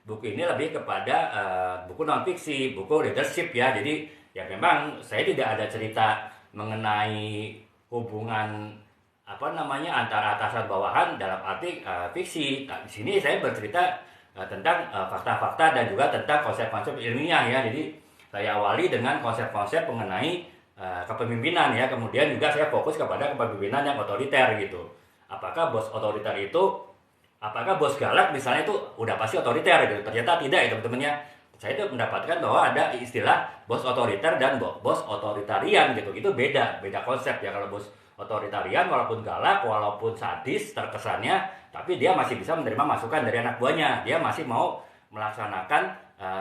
buku ini lebih kepada buku non fiksi, buku leadership ya. Jadi ya memang saya tidak ada cerita mengenai hubungan apa namanya antara atasan bawahan dalam arti fiksi. Nah, di sini saya bercerita tentang fakta-fakta dan juga tentang konsep-konsep ilmiah ya. Jadi saya awali dengan konsep-konsep mengenai kepemimpinan ya. Kemudian juga saya fokus kepada kepemimpinan yang otoriter gitu. Apakah bos otoriter itu, apakah bos galak misalnya itu udah pasti otoriter gitu? Ternyata tidak ya teman-teman ya. Saya itu mendapatkan bahwa ada istilah bos otoriter dan bos otoritarian gitu. Itu beda konsep ya. Kalau bos otoritarian walaupun galak, walaupun sadis terkesannya, tapi dia masih bisa menerima masukan dari anak buahnya. Dia masih mau melaksanakan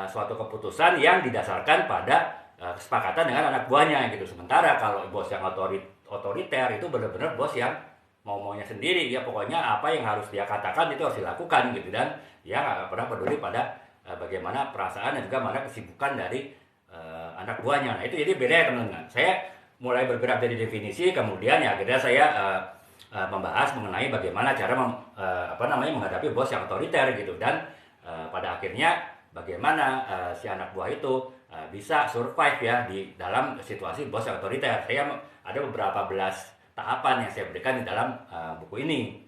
suatu keputusan yang didasarkan pada kesepakatan dengan anak buahnya gitu. Sementara kalau bos yang otoriter itu benar-benar bos yang mau-maunya sendiri ya, pokoknya apa yang harus dia katakan itu harus dilakukan gitu, dan dia nggak pernah peduli pada bagaimana perasaan dan juga mana kesibukan dari anak buahnya. Nah itu jadi beda ya teman-teman. Saya mulai bergerak dari definisi, kemudian ya akhirnya saya membahas mengenai bagaimana cara menghadapi bos yang otoriter gitu, dan pada akhirnya bagaimana si anak buah itu bisa survive ya di dalam situasi bos yang otoriter. Saya ada beberapa belas tahapan yang saya berikan di dalam buku ini,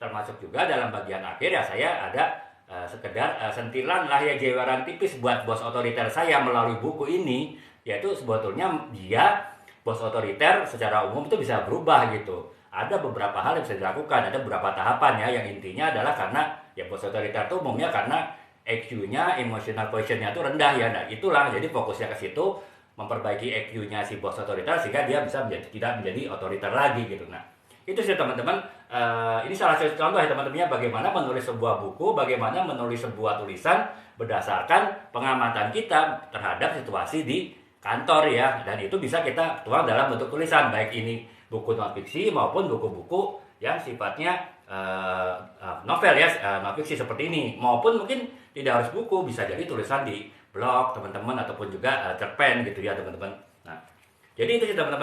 termasuk juga dalam bagian akhir ya saya ada sekedar sentilan lah ya, jeweran tipis buat bos otoriter saya melalui buku ini, yaitu sebetulnya dia bos otoriter secara umum itu bisa berubah gitu. Ada beberapa hal yang bisa dilakukan, ada beberapa tahapan ya, yang intinya adalah karena ya bos otoriter itu umumnya karena EQ-nya, emotional quotient-nya itu rendah ya. Nah itulah, jadi fokusnya ke situ, memperbaiki EQ-nya si bos otoriter sehingga dia bisa tidak menjadi otoriter lagi gitu. Nah itu sih teman-teman, ini salah satu contoh ya teman-teman, bagaimana menulis sebuah buku, bagaimana menulis sebuah tulisan berdasarkan pengamatan kita terhadap situasi di kantor ya, dan itu bisa kita tuang dalam bentuk tulisan, baik ini buku non fiksi maupun buku-buku yang sifatnya novel ya, non fiksi seperti ini, maupun mungkin tidak harus buku, bisa jadi tulisan di blog teman-teman ataupun juga cerpen gitu ya teman-teman. Nah jadi itu sih teman-teman.